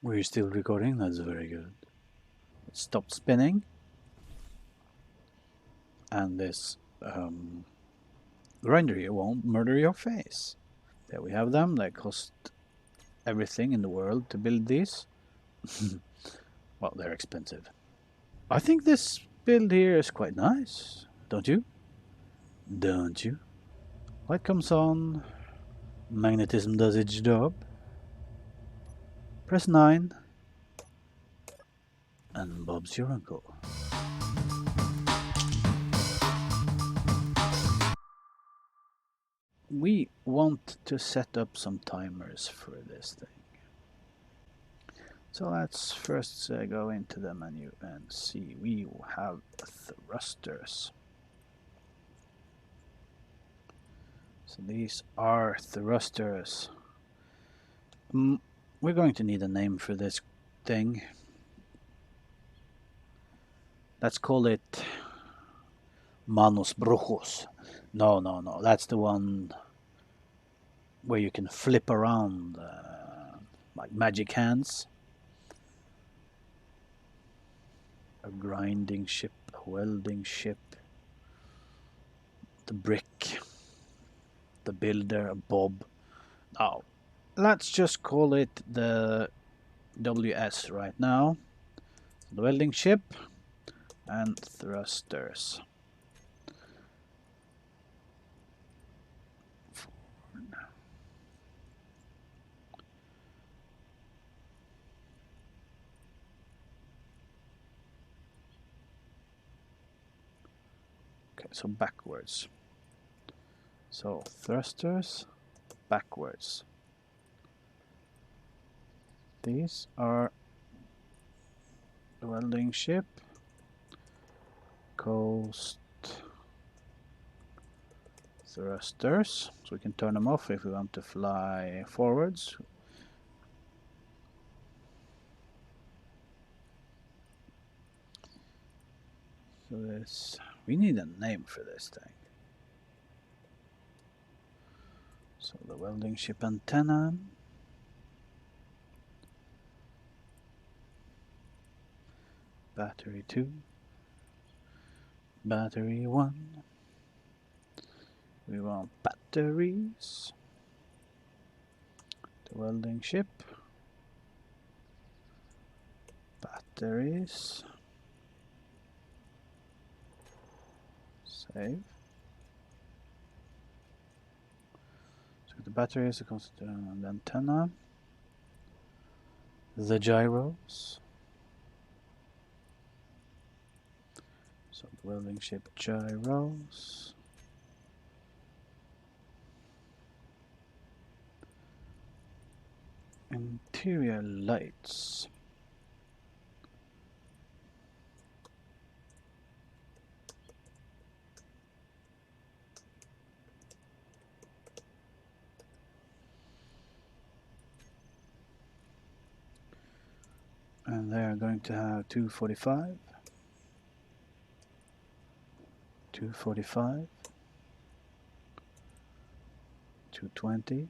We're still recording, that's very good. Stop spinning. And this grinder here won't murder your face. There we have them. They cost everything in the world to build these. Well, they're expensive. I think this build here is quite nice, don't you? Don't you? Light comes on. Magnetism does its job. Press 9. And Bob's your uncle. We want to set up some timers for this thing. So let's first go into the menu and see. We have thrusters. So these are thrusters. We're going to need a name for this thing. Let's call it Manos Brujos. No. That's the one where you can flip around like magic hands. A grinding ship, a welding ship, the brick, the builder, a Bob. Now, let's just call it the WS right now. The welding ship and thrusters. Okay, so backwards. So thrusters backwards. These are the welding ship, coast thrusters, so we can turn them off if we want to fly forwards. So this, we need a name for this thing. So the welding ship antenna. Battery 2. Battery 1. We want batteries. The welding ship. Batteries. Save. So the batteries are concentrated on the antenna. The gyros. So the welding ship gyros. Interior lights. And they are going to have 245, 245, 220.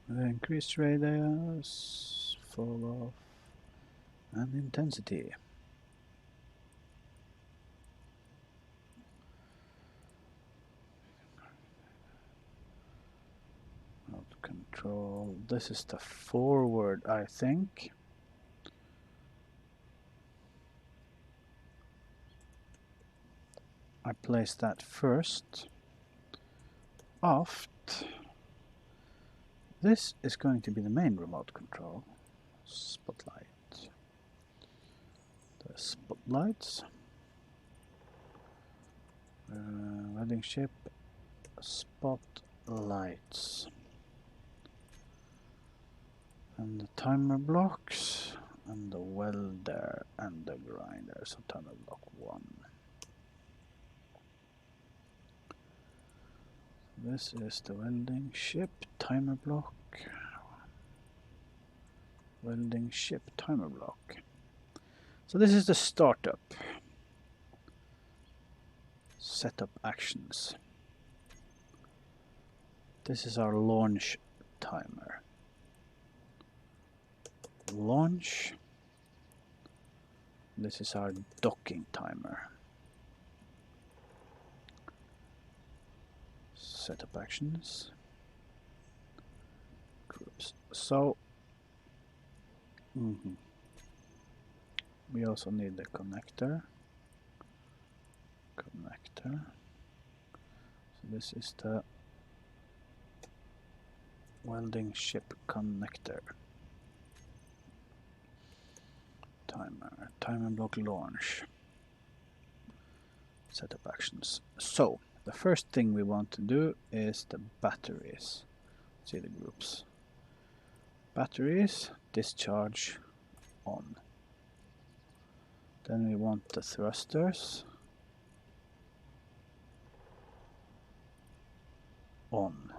The increased radius, fall off, and intensity. Not control. This is the forward, I think. I place that first. Aft. This is going to be the main remote control. Spotlight. The spotlights. Welding ship. Spotlights. And the timer blocks. And the welder and the grinder. So timer block 1. This is the welding ship timer block. Welding ship timer block. So this is the startup. Setup actions. This is our launch timer. launch. This is our docking timer. Setup actions. Groups. So we also need the connector. So this is the welding ship connector. Timer block launch. Setup actions. So the first thing we want to do is the batteries. See the groups. Batteries, discharge, on. Then we want the thrusters, on.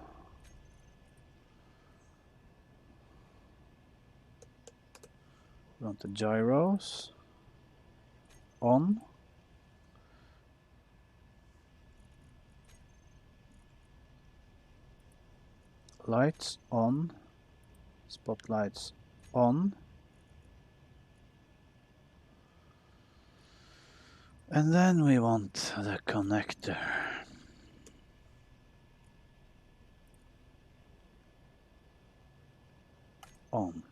We want the gyros, on. Lights on, spotlights on. And then we want the connector. On.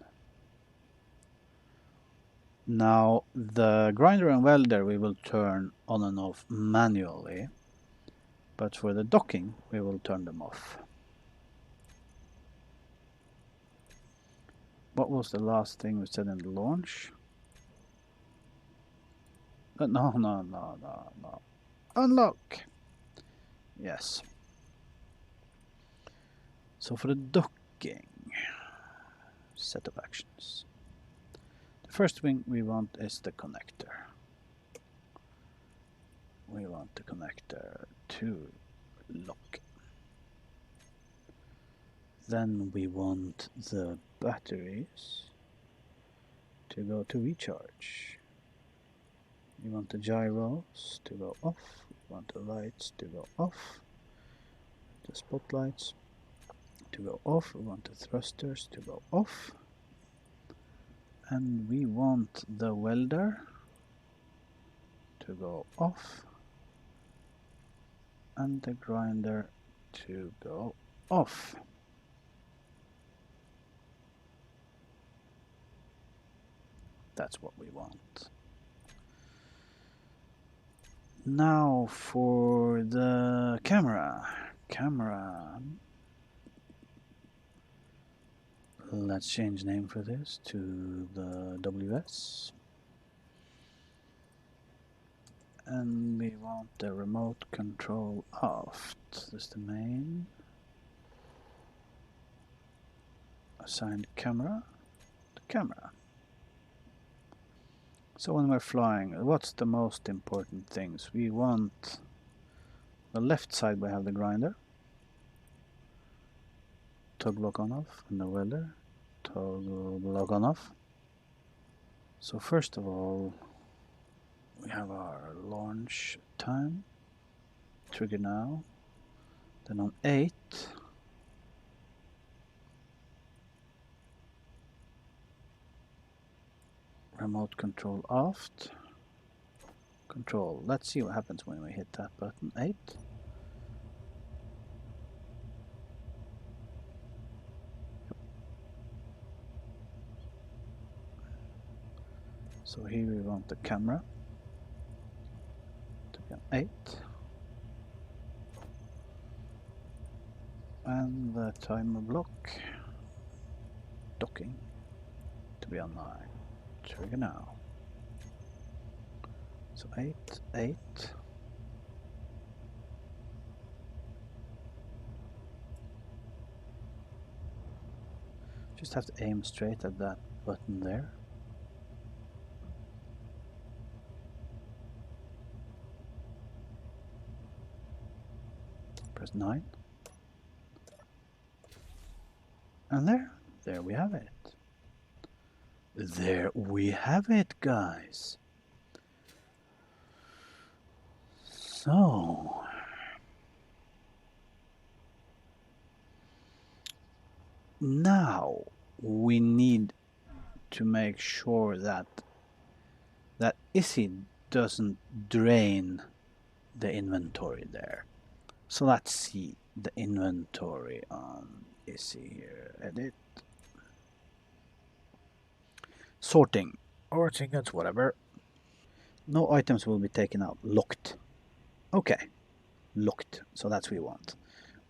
Now the grinder and welder we will turn on and off manually, but for the docking we will turn them off. What was the last thing we said in the launch? No. Unlock! Yes. So for the docking, setup actions. The first thing we want is the connector. We want the connector to lock. Then we want the batteries to go to recharge. We want the gyros to go off. We want the lights to go off. The spotlights to go off. We want the thrusters to go off. And we want the welder to go off. And the grinder to go off. That's what we want. Now for the camera. Let's change name for this to the WS. And we want the remote control aft. This is the main. Assigned camera. The camera. So when we're flying, what's the most important things? We want the left side, we have the grinder, toggle lock on off, and the welder, toggle lock on off. So first of all, we have our launch time, trigger now, then on 8, remote control aft, control. Let's see what happens when we hit that button, 8. So here we want the camera to be on 8. And the timer block docking to be on 9. Trigger now. So 8, 8. Just have to aim straight at that button there. Press 9. And there we have it. There we have it, guys. So now we need to make sure that Issy doesn't drain the inventory there. So let's see the inventory on Issy here. Edit. Sorting. Or tickets, whatever. No items will be taken out. Locked. Okay. Locked. So that's what we want.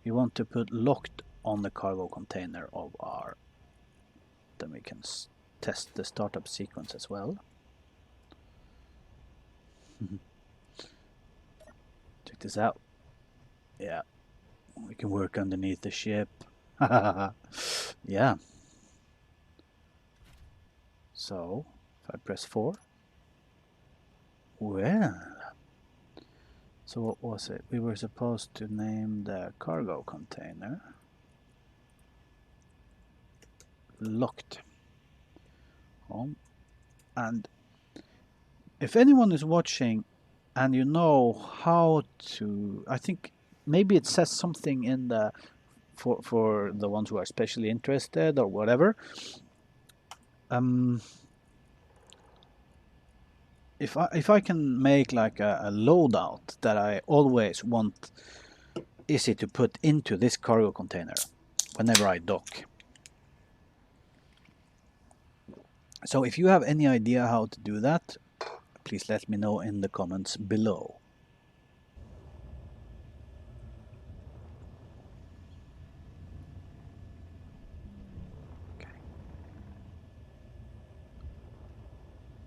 We want to put locked on the cargo container of our... Then we can test the startup sequence as well. Check this out. Yeah. We can work underneath the ship. Yeah. So, if I press 4. Well. So what was it? We were supposed to name the cargo container locked. And if anyone is watching and you know how to, I think maybe it says something in the for the ones who are especially interested or whatever. If I can make like a loadout that I always want Issy to put into this cargo container whenever I dock. So if you have any idea how to do that, please let me know in the comments below. Okay.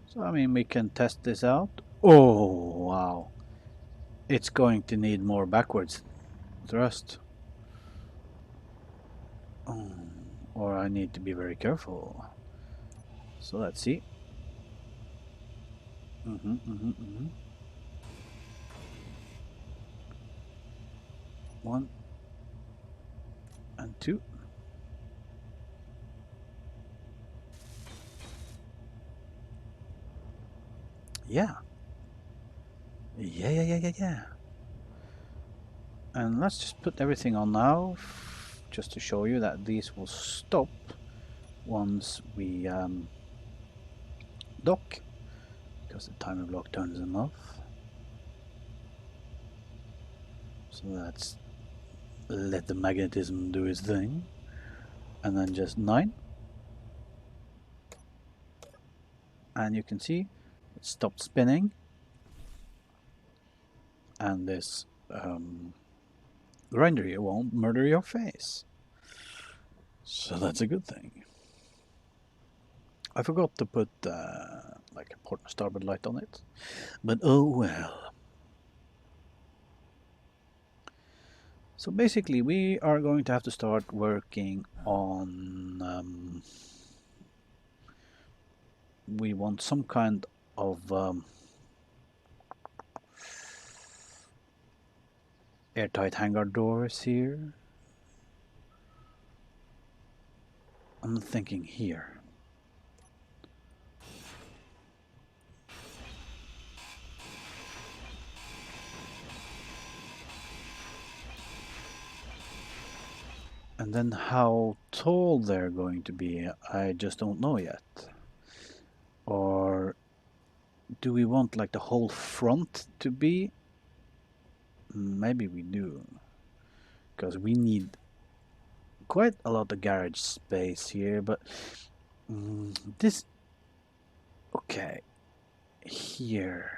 So I mean we can test this out. Oh wow. It's going to need more backwards thrust. Oh, or I need to be very careful. So let's see. One and two. Yeah. Yeah. And let's just put everything on now, just to show you that these will stop once we dock, because the timer block turns them off. So that's let the magnetism do its thing. And then just 9. And you can see it stopped spinning. And this grinder here won't murder your face. So that's a good thing. I forgot to put like a port and starboard light on it. But oh well. So basically we are going to have to start working on... we want some kind of airtight hangar doors here. I'm thinking here. And then how tall they're going to be, I just don't know yet. Or do we want like the whole front to be? Maybe we do. Because we need quite a lot of garage space here, but this... Okay. Here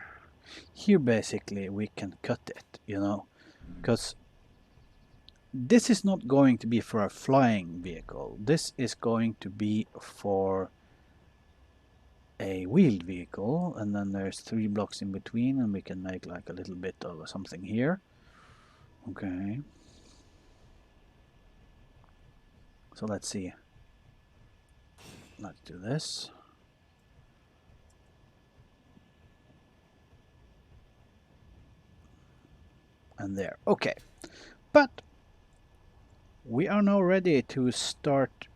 basically we can cut it, you know, because this is not going to be for a flying vehicle. This is going to be for a wheeled vehicle, and then there's 3 blocks in between, and we can make like a little bit of something here. Okay. So let's see. Let's do this. And there. Okay. But we are now ready to start.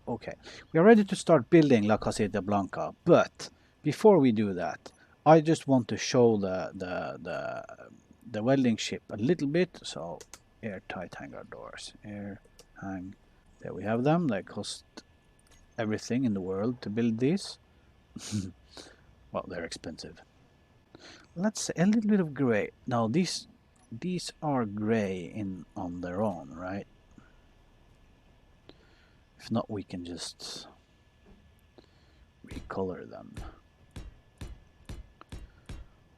Okay. We are ready to start building La Casita Blanca. But before we do that, I just want to show the welding ship a little bit. So airtight hangar doors. Air hang. There we have them. They cost everything in the world to build these. Well, they're expensive. Let's say a little bit of gray. Now these are gray on their own, right? If not, we can just recolor them.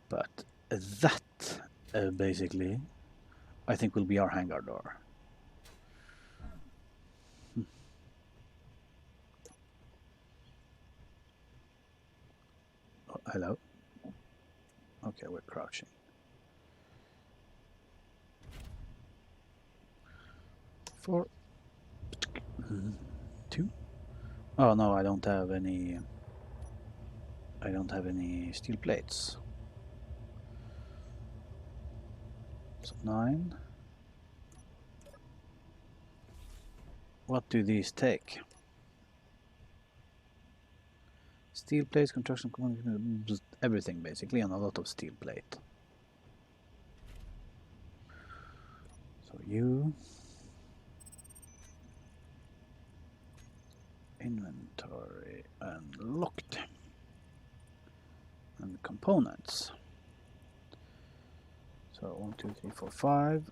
But that basically, I think, will be our hangar door. Oh, hello? Okay, we're crouching. 4, 2. Oh no, I don't have any. I don't have any steel plates. So 9. What do these take? Steel plates, construction, everything basically, and a lot of steel plate. So you inventory and locked and components. So 1, 2, 3, 4, 5.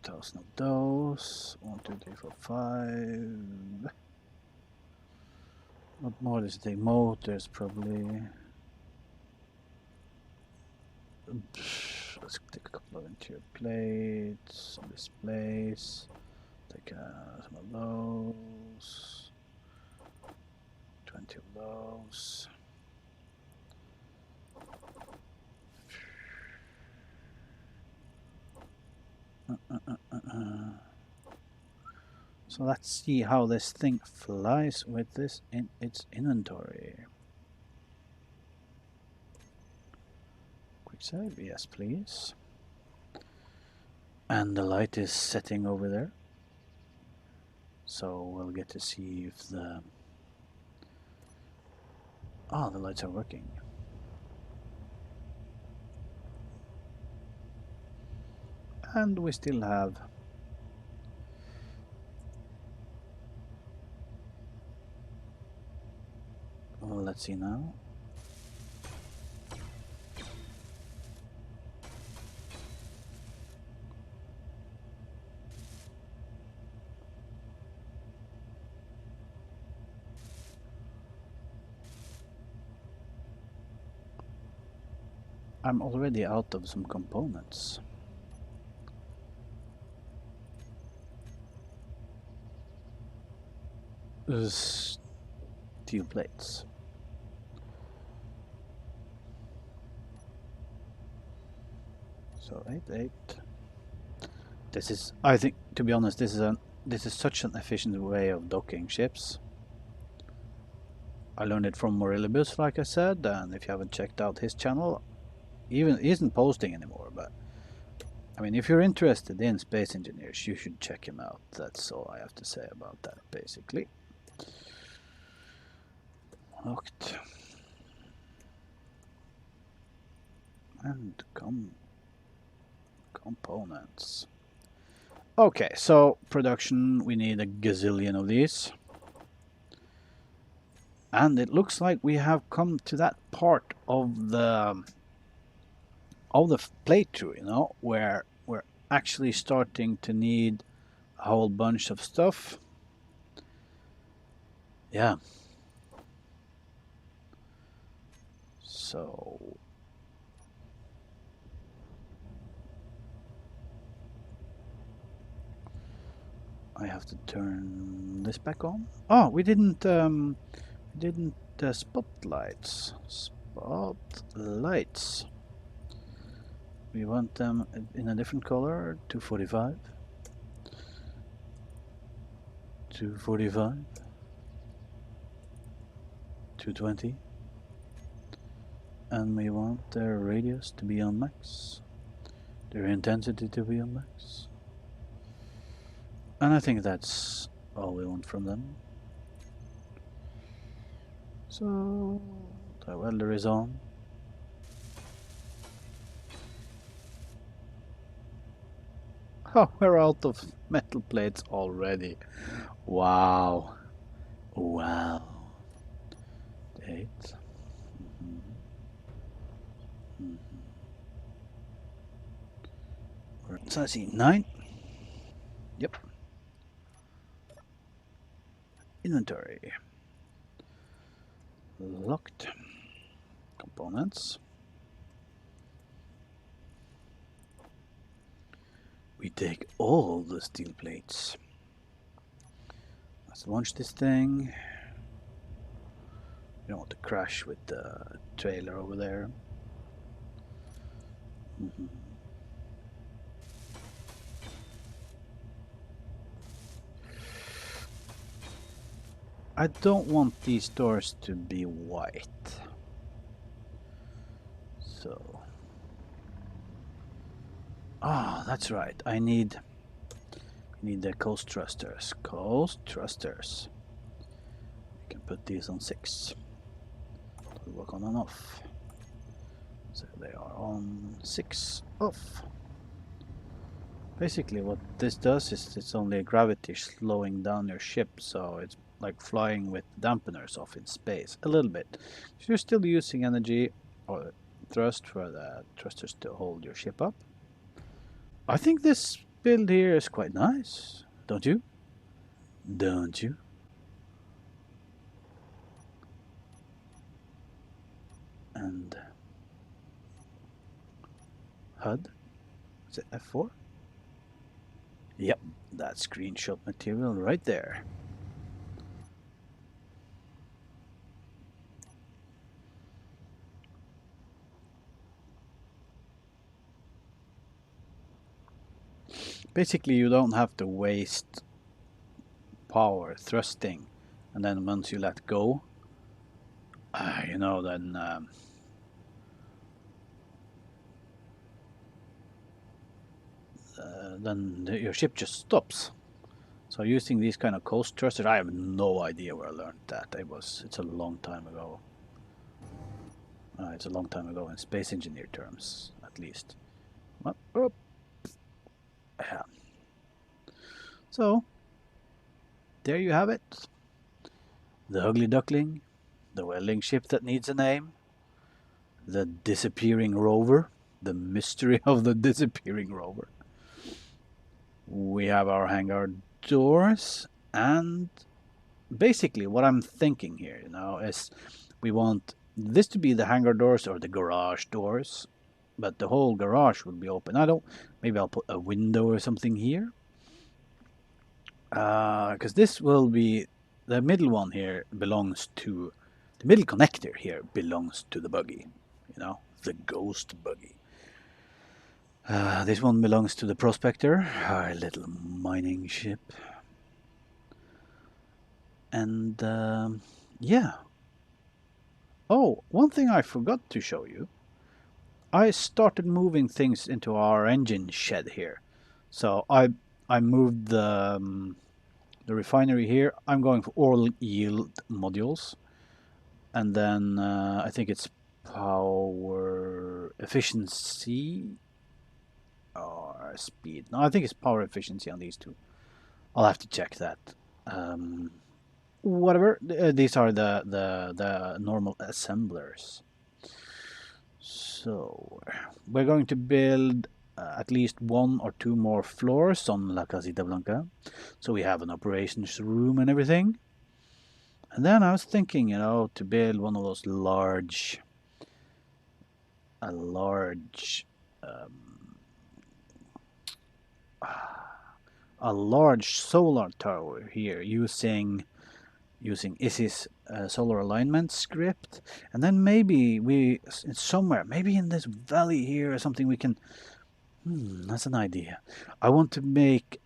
1,000 of those. 1, 2, 3, 4, 5. What more does it take? Motors probably. Let's take a couple of interior plates, some displays. Take some of those. 20 of those. So let's see how this thing flies with this in its inventory. Quick save, yes please. And the light is setting over there. So we'll get to see if the... Ah, the lights are working. And we still have... Well, let's see now. I'm already out of some components. Steel plates. So 8. This is, I think, to be honest, this is such an efficient way of docking ships. I learned it from Morillibus, like I said, and if you haven't checked out his channel, he isn't posting anymore, but I mean, if you're interested in space engineers, you should check him out. That's all I have to say about that, basically. Locked. And components. Okay, so production, we need a gazillion of these. And it looks like we have come to that part of the playthrough, you know, where we're actually starting to need a whole bunch of stuff. Yeah. So I have to turn this back on. Oh, we didn't spotlights. Spotlights. We want them in a different color. 245. 245. 220. And we want their radius to be on max. Their intensity to be on max. And I think that's all we want from them. So the welder is on. We're out of metal plates already. Wow. Wow. 8. So I see 9. Yep. Inventory. Locked. Components. We take all the steel plates. Let's launch this thing. We don't want to crash with the trailer over there. I don't want these doors to be white. So... Ah, that's right. I need the coast thrusters. Coast thrusters. We can put these on 6. We'll work on and off. So they are on 6 off. Basically what this does is it's only gravity slowing down your ship, so it's like flying with dampeners off in space a little bit. So you're still using energy or thrust for the thrusters to hold your ship up. I think this build here is quite nice, don't you? Don't you? And HUD, is it F4? Yep, that screenshot material right there. Basically, you don't have to waste power thrusting, and then once you let go, you know, then your ship just stops. So using these kind of coast thrusters, I have no idea where I learned that. It's a long time ago. It's a long time ago in space engineer terms, at least. Oh. Yeah. So, there you have it. The ugly duckling, the welding ship that needs a name, the disappearing rover, the mystery of the disappearing rover. We have our hangar doors, and basically what I'm thinking here, you know, is we want this to be the hangar doors or the garage doors, but the whole garage will be open. Maybe I'll put a window or something here, because this will be the middle one here belongs to the middle connector here belongs to the buggy, you know, the ghost buggy. This one belongs to the prospector, our little mining ship. And yeah. Oh, one thing I forgot to show you. I started moving things into our engine shed here. So I moved the refinery here. I'm going for oil yield modules. And then I think it's power efficiency or speed. No, I think it's power efficiency on these two. I'll have to check that. Whatever. These are the normal assemblers. So we're going to build at least 1 or 2 more floors on La Casita Blanca. So we have an operations room and everything. And then I was thinking, you know, to build one of those large solar tower here using ISIS solar alignment script, and then maybe somewhere, maybe in this valley here or something, we can. That's an idea. I want to make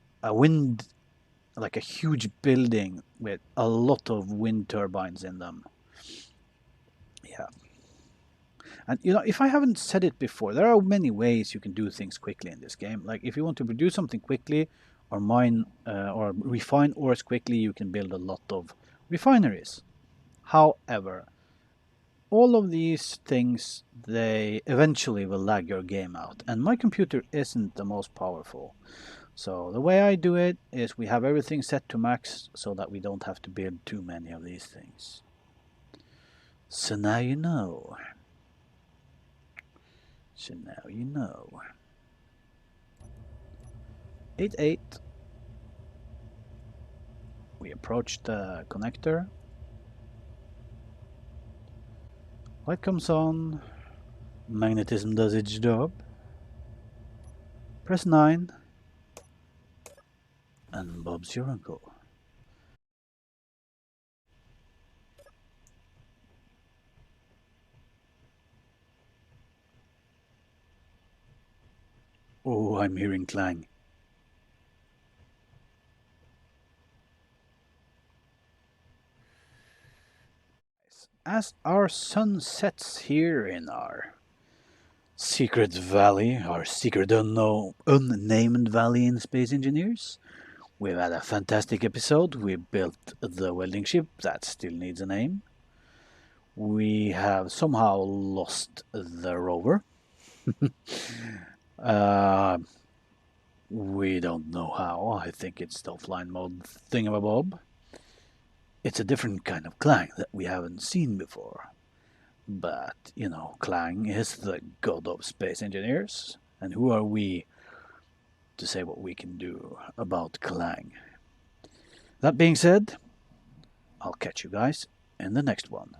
like a huge building with a lot of wind turbines in them. Yeah. And you know, if I haven't said it before, there are many ways you can do things quickly in this game. Like if you want to produce something quickly, or mine or refine ores quickly, you can build a lot of refineries. However, all of these things, they eventually will lag your game out, and my computer isn't the most powerful. So the way I do it is we have everything set to max so that we don't have to build too many of these things. So now you know. So now you know. 8-8. We approach the connector. Light comes on. Magnetism does its job. Press 9. And Bob's your uncle. Oh, I'm hearing clang. As our sun sets here in our secret valley, our secret unnamed valley in Space Engineers, we've had a fantastic episode. We built the welding ship that still needs a name. We have somehow lost the rover. We don't know how. I think it's the offline mode thingamabob. It's a different kind of clang that we haven't seen before. But, you know, Clang is the god of space engineers. And who are we to say what we can do about Clang? That being said, I'll catch you guys in the next one.